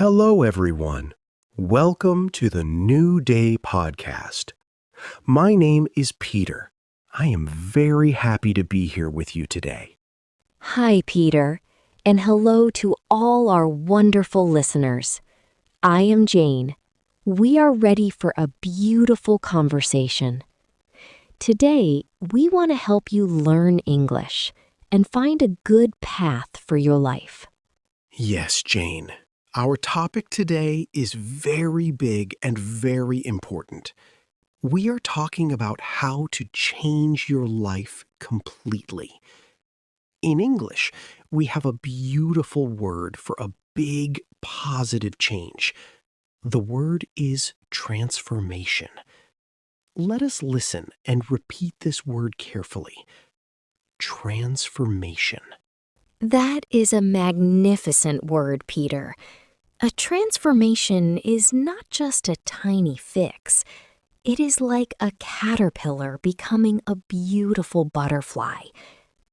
Hello, everyone. Welcome to the New Day podcast. My name is Peter. I am very happy to be here with you today. Hi, Peter, and hello to all our wonderful listeners. I am Jane. We are ready for a beautiful conversation. Today, we want to help you learn English and find a good path for your life. Yes, Jane. Our topic today is very big and very important. We are talking about how to change your life completely. In English, we have a beautiful word for a big positive change. The word is transformation. Let us listen and repeat this word carefully. Transformation. That is a magnificent word, Peter. A transformation is not just a tiny fix. It is like a caterpillar becoming a beautiful butterfly.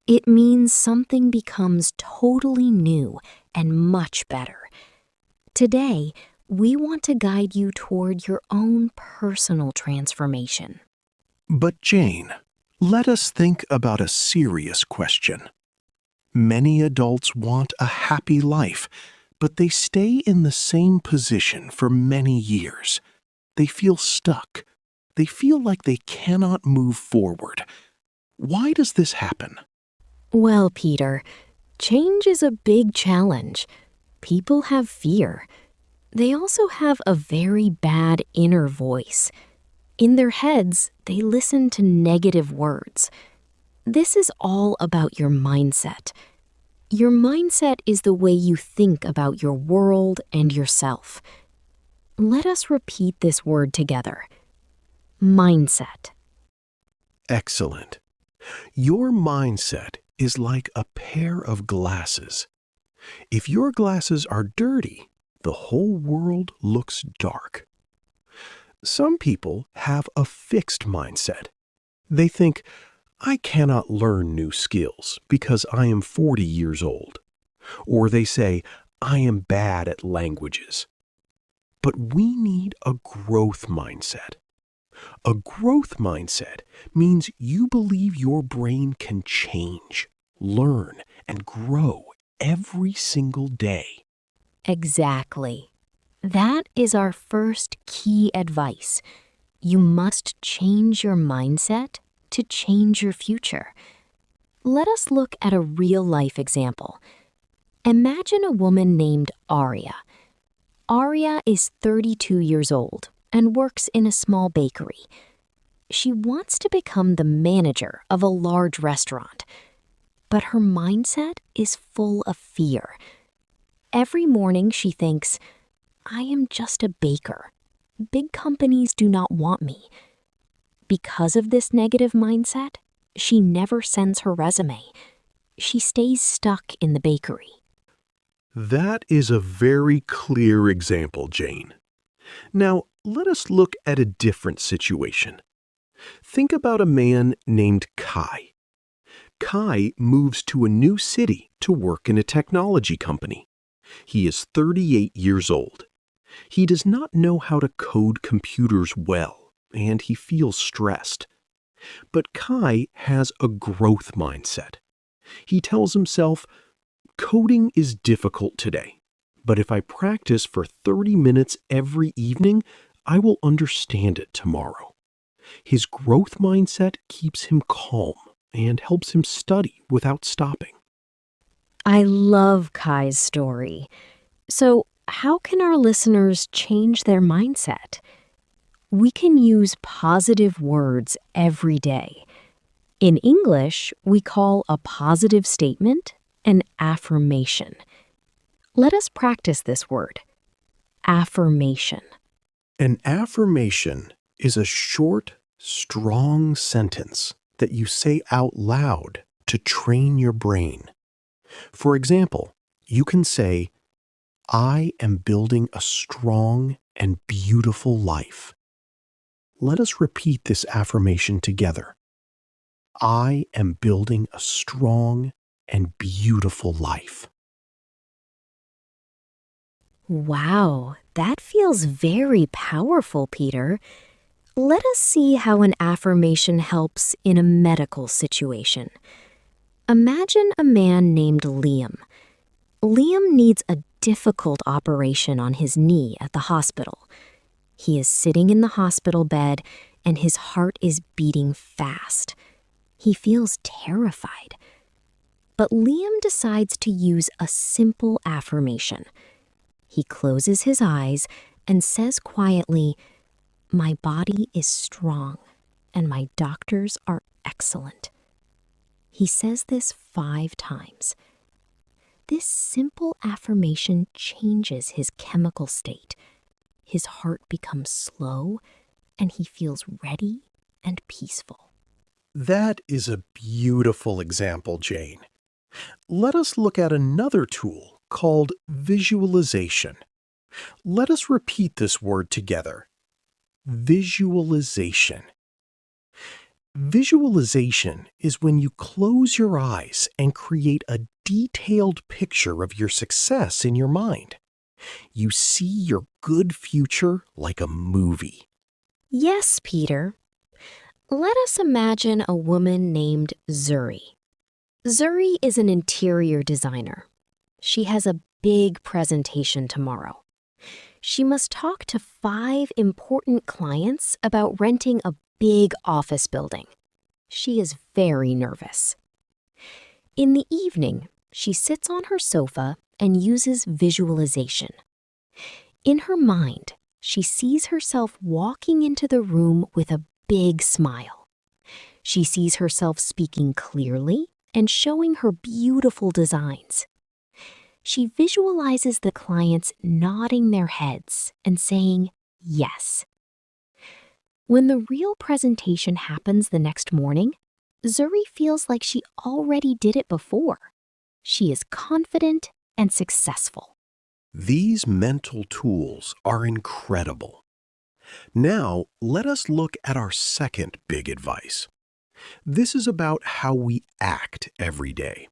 It means something becomes totally new and much better. Today, we want to guide you toward your own personal transformation. But Jane, let us think about a serious question. Many adults want a happy life, but they stay in the same position for many years. They feel stuck. They feel like they cannot move forward. Why does this happen? Well, Peter, change is a big challenge. People have fear. They also have a very bad inner voice. In their heads, they listen to negative words. This is all about your mindset. Your mindset is the way you think about your world and yourself. Let us repeat this word together. Mindset. Excellent. Your mindset is like a pair of glasses. If your glasses are dirty, the whole world looks dark. Some people have a fixed mindset. They think, I cannot learn new skills because I am 40 years old. Or they say, I am bad at languages. But we need a growth mindset. A growth mindset means you believe your brain can change, learn, and grow every single day. Exactly. That is our first key advice. You must change your mindset to change your future. Let us look at a real-life example. Imagine a woman named Aria. Aria is 32 years old and works in a small bakery. She wants to become the manager of a large restaurant, but her mindset is full of fear. Every morning she thinks, I am just a baker. Big companies do not want me. Because of this negative mindset, she never sends her resume. She stays stuck in the bakery. That is a very clear example, Jane. Now, let us look at a different situation. Think about a man named Kai. Kai moves to a new city to work in a technology company. He is 38 years old. He does not know how to code computers well, and he feels stressed. But Kai has a growth mindset. He tells himself, coding is difficult today, but if I practice for 30 minutes every evening, I will understand it tomorrow. His growth mindset keeps him calm and helps him study without stopping. I love Kai's story. So, how can our listeners change their mindset? We can use positive words every day. In English, we call a positive statement an affirmation. Let us practice this word. Affirmation. An affirmation is a short, strong sentence that you say out loud to train your brain. For example, you can say, I am building a strong and beautiful life. Let us repeat this affirmation together. I am building a strong and beautiful life. Wow, that feels very powerful, Peter. Let us see how an affirmation helps in a medical situation. Imagine a man named Liam. Liam needs a difficult operation on his knee at the hospital. He is sitting in the hospital bed and his heart is beating fast. He feels terrified. But Liam decides to use a simple affirmation. He closes his eyes and says quietly, "My body is strong and my doctors are excellent." He says this 5 times. This simple affirmation changes his chemical state. His heart becomes slow and he feels ready and peaceful. That is a beautiful example, Jane. Let us look at another tool called visualization. Let us repeat this word together. Visualization. Visualization is when you close your eyes and create a detailed picture of your success in your mind. You see your good future like a movie. Yes, Peter. Let us imagine a woman named Zuri. Zuri is an interior designer. She has a big presentation tomorrow. She must talk to 5 important clients about renting a big office building. She is very nervous. In the evening, she sits on her sofa and uses visualization. In her mind, she sees herself walking into the room with a big smile. She sees herself speaking clearly and showing her beautiful designs. She visualizes the clients nodding their heads and saying yes. When the real presentation happens the next morning, Zuri feels like she already did it before. She is confident and successful. These mental tools are incredible. Now, let us look at our second big advice. This is about how we act every day.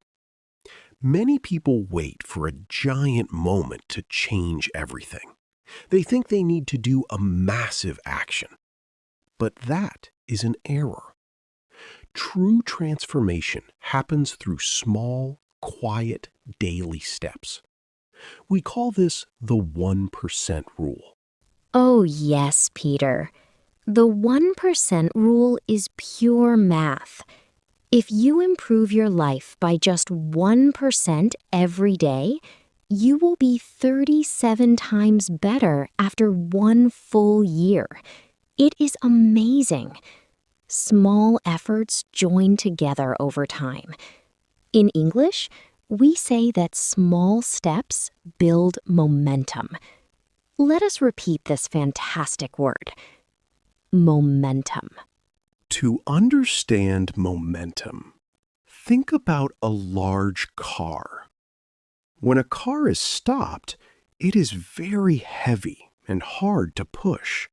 Many people wait for a giant moment to change everything. They think they need to do a massive action. But that is an error. True transformation happens through small, quiet, daily steps. We call this the 1% rule. Oh yes, Peter. The 1% rule is pure math. If you improve your life by just 1% every day, you will be 37 times better after 1 full year. It is amazing. Small efforts join together over time. In English, we say that small steps build momentum. Let us repeat this fantastic word. Momentum. To understand momentum, think about a large car. When a car is stopped, it is very heavy and hard to push.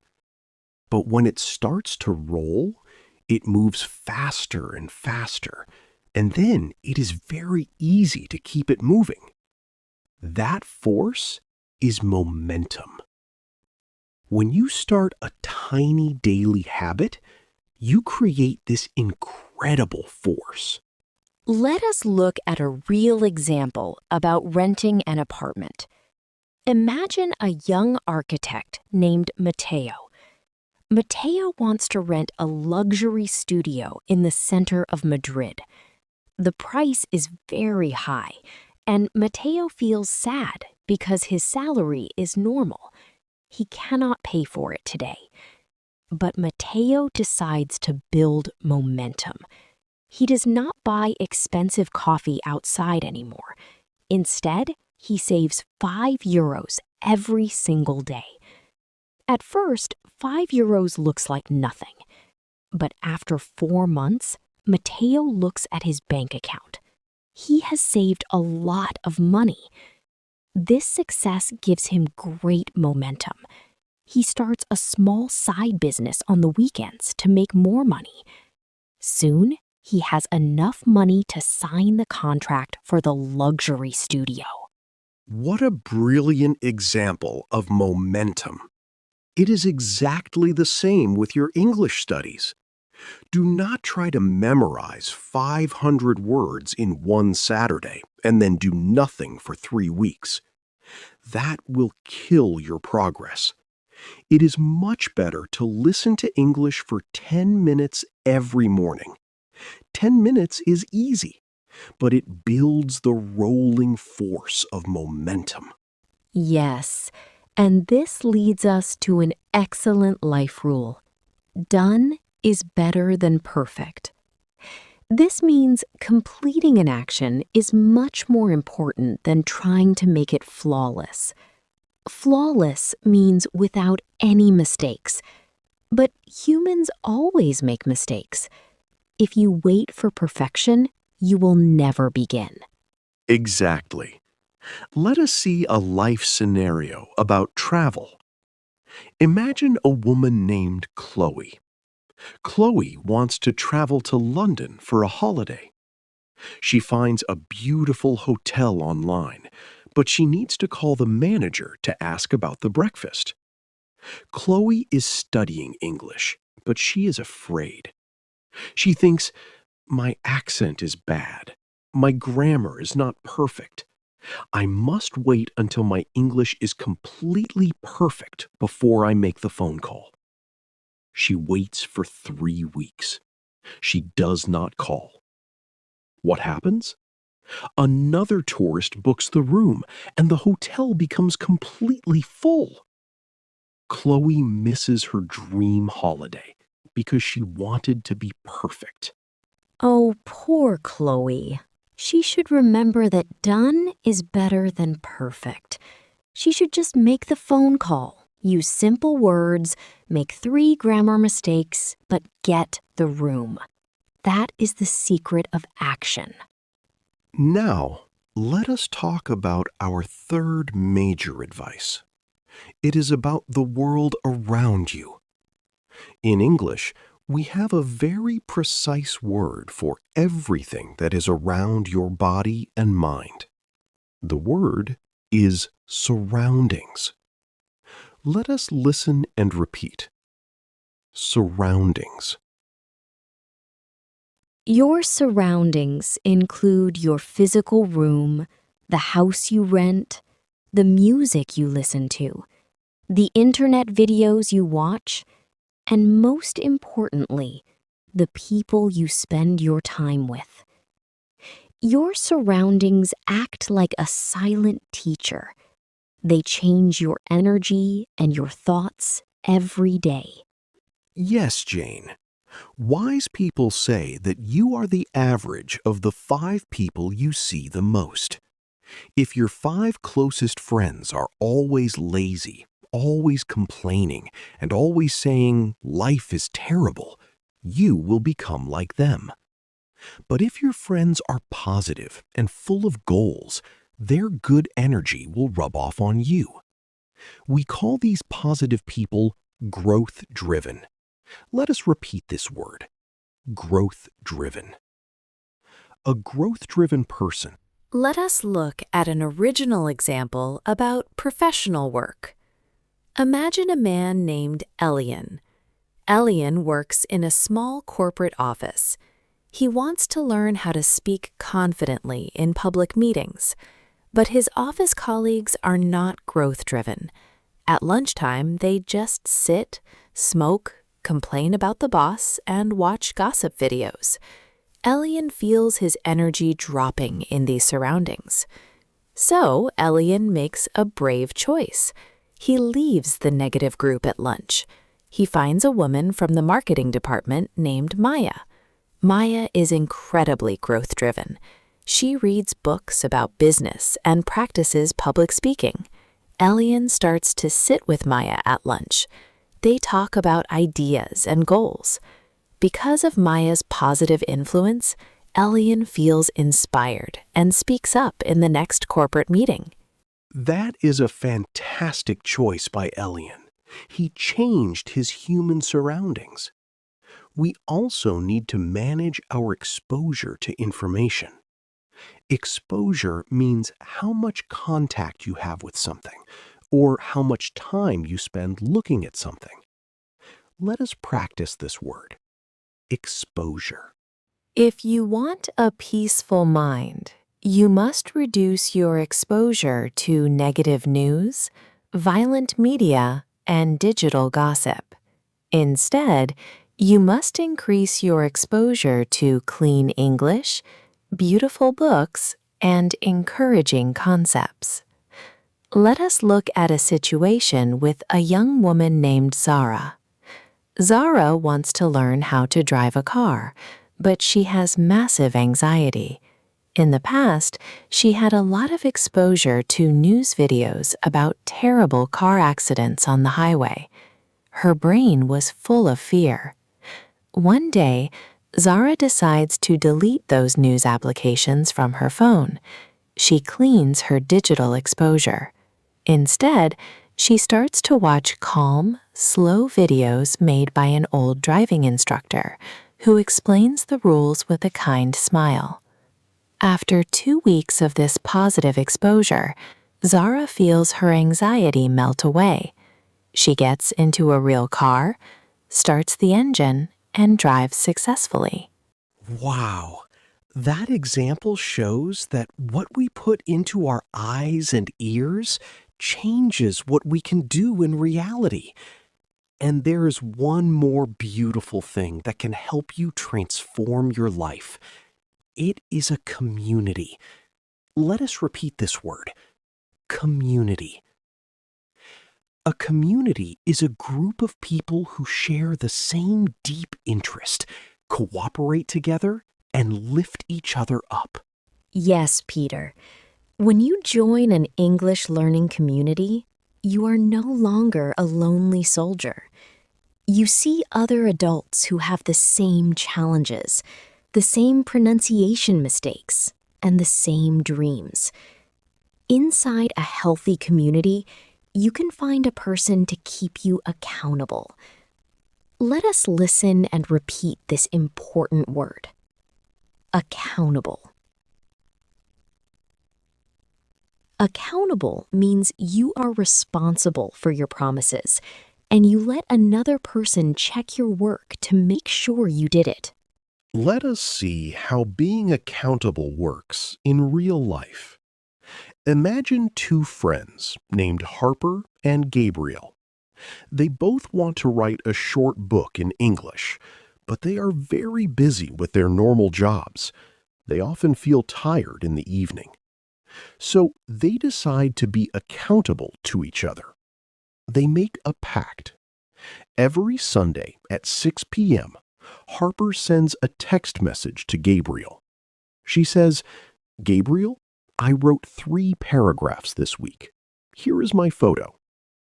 But when it starts to roll, it moves faster and faster, and then it is very easy to keep it moving. That force is momentum. When you start a tiny daily habit, you create this incredible force. Let us look at a real example about renting an apartment. Imagine a young architect named Matteo. Matteo wants to rent a luxury studio in the center of Madrid. The price is very high, and Matteo feels sad because his salary is normal. He cannot pay for it today. But Matteo decides to build momentum. He does not buy expensive coffee outside anymore. Instead, he saves €5 every single day. At first, €5 looks like nothing. But after 4 months, Matteo looks at his bank account. He has saved a lot of money. This success gives him great momentum. He starts a small side business on the weekends to make more money. Soon, he has enough money to sign the contract for the luxury studio. What a brilliant example of momentum. It is exactly the same with your English studies. Do not try to memorize 500 words in one Saturday and then do nothing for 3 weeks. That will kill your progress. It is much better to listen to English for 10 minutes every morning. 10 minutes is easy, but it builds the rolling force of momentum. Yes, and this leads us to an excellent life rule. Done is better than perfect. This means completing an action is much more important than trying to make it flawless. Flawless means without any mistakes. But humans always make mistakes. If you wait for perfection, you will never begin. Exactly. Let us see a life scenario about travel. Imagine a woman named Chloe. Chloe wants to travel to London for a holiday. She finds a beautiful hotel online, but she needs to call the manager to ask about the breakfast. Chloe is studying English, but she is afraid. She thinks, my accent is bad. My grammar is not perfect. I must wait until my English is completely perfect before I make the phone call. She waits for 3 weeks. She does not call. What happens? Another tourist books the room, and the hotel becomes completely full. Chloe misses her dream holiday because she wanted to be perfect. Oh, poor Chloe. She should remember that done is better than perfect. She should just make the phone call, use simple words, make 3 grammar mistakes, but get the room. That is the secret of action. Now, let us talk about our third major advice. It is about the world around you. In English, we have a very precise word for everything that is around your body and mind. The word is surroundings. Let us listen and repeat. Surroundings. Your surroundings include your physical room, the house you rent, the music you listen to, the internet videos you watch, and most importantly, the people you spend your time with. Your surroundings act like a silent teacher. They change your energy and your thoughts every day. Yes, Jane. Wise people say that you are the average of the 5 people you see the most. If your 5 closest friends are always lazy, always complaining, and always saying life is terrible, you will become like them. But if your friends are positive and full of goals, their good energy will rub off on you. We call these positive people growth-driven. Let us repeat this word, growth-driven. A growth-driven person. Let us look at an original example about professional work. Imagine a man named Elian. Elian works in a small corporate office. He wants to learn how to speak confidently in public meetings, but his office colleagues are not growth-driven. At lunchtime, they just sit, smoke, complain about the boss, and watch gossip videos. Elian feels his energy dropping in these surroundings. So Elian makes a brave choice. He leaves the negative group at lunch. He finds a woman from the marketing department named Maya. Maya is incredibly growth-driven. She reads books about business and practices public speaking. Elian starts to sit with Maya at lunch. They talk about ideas and goals. Because of Maya's positive influence, Elian feels inspired and speaks up in the next corporate meeting. That is a fantastic choice by Elian. He changed his human surroundings. We also need to manage our exposure to information. Exposure means how much contact you have with something, or how much time you spend looking at something. Let us practice this word. Exposure. If you want a peaceful mind, you must reduce your exposure to negative news, violent media, and digital gossip. Instead, you must increase your exposure to clean English, beautiful books, and encouraging concepts. Let us look at a situation with a young woman named Zara. Zara wants to learn how to drive a car, but she has massive anxiety. In the past, she had a lot of exposure to news videos about terrible car accidents on the highway. Her brain was full of fear. One day, Zara decides to delete those news applications from her phone. She cleans her digital exposure. Instead, she starts to watch calm, slow videos made by an old driving instructor who explains the rules with a kind smile. After 2 weeks of this positive exposure, Zara feels her anxiety melt away. She gets into a real car, starts the engine, and drives successfully. Wow! That example shows that what we put into our eyes and ears changes what we can do in reality. And there is one more beautiful thing that can help you transform your life. It is a community. Let us repeat this word. Community. A community is a group of people who share the same deep interest, cooperate together, and lift each other up. Yes, Peter. When you join an English learning community, you are no longer a lonely soldier. You see other adults who have the same challenges, the same pronunciation mistakes, and the same dreams. Inside a healthy community, you can find a person to keep you accountable. Let us listen and repeat this important word. Accountable. Accountable means you are responsible for your promises, and you let another person check your work to make sure you did it. Let us see how being accountable works in real life. Imagine two friends named Harper and Gabriel. They both want to write a short book in English, but they are very busy with their normal jobs. They often feel tired in the evening. So they decide to be accountable to each other. They make a pact. Every Sunday at 6 p.m., Harper sends a text message to Gabriel. She says, "Gabriel, I wrote 3 paragraphs this week. Here is my photo.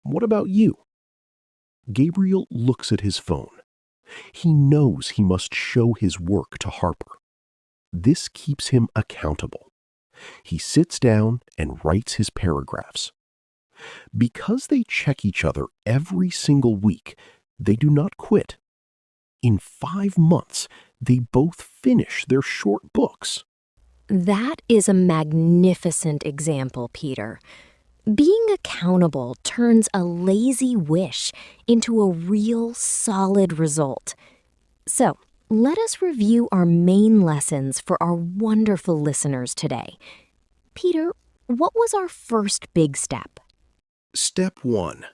What about you?" Gabriel looks at his phone. He knows he must show his work to Harper. This keeps him accountable. He sits down and writes his paragraphs. Because they check each other every single week, they do not quit. In 5 months, they both finish their short books. That is a magnificent example, Peter. Being accountable turns a lazy wish into a real, solid result. So, let us review our main lessons for our wonderful listeners today. Peter, what was our first big step? Step 1.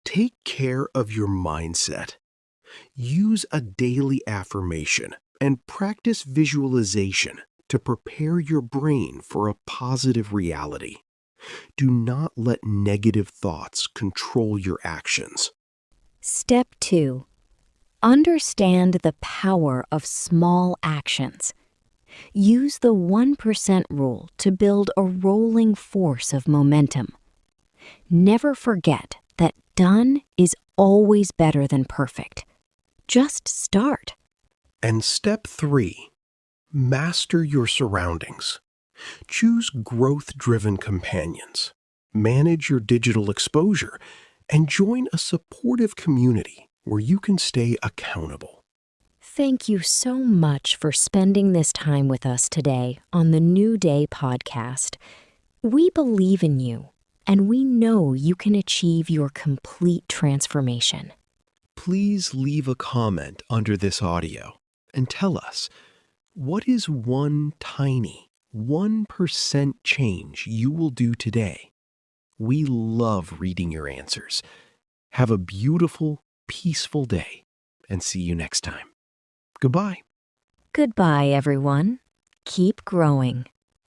Take care of your mindset. Use a daily affirmation and practice visualization to prepare your brain for a positive reality. Do not let negative thoughts control your actions. Step 2. Understand the power of small actions. Use the 1% rule to build a rolling force of momentum. Never forget that done is always better than perfect. Just start. And step 3. Master your surroundings. Choose growth-driven companions. Manage your digital exposure and join a supportive community where you can stay accountable. Thank you so much for spending this time with us today on the New Day podcast. We believe in you, and we know you can achieve your complete transformation. Please leave a comment under this audio and tell us, what is one tiny 1% change you will do today? We love reading your answers. Have a beautiful, peaceful day, and see you next time. Goodbye. Goodbye, everyone. Keep growing.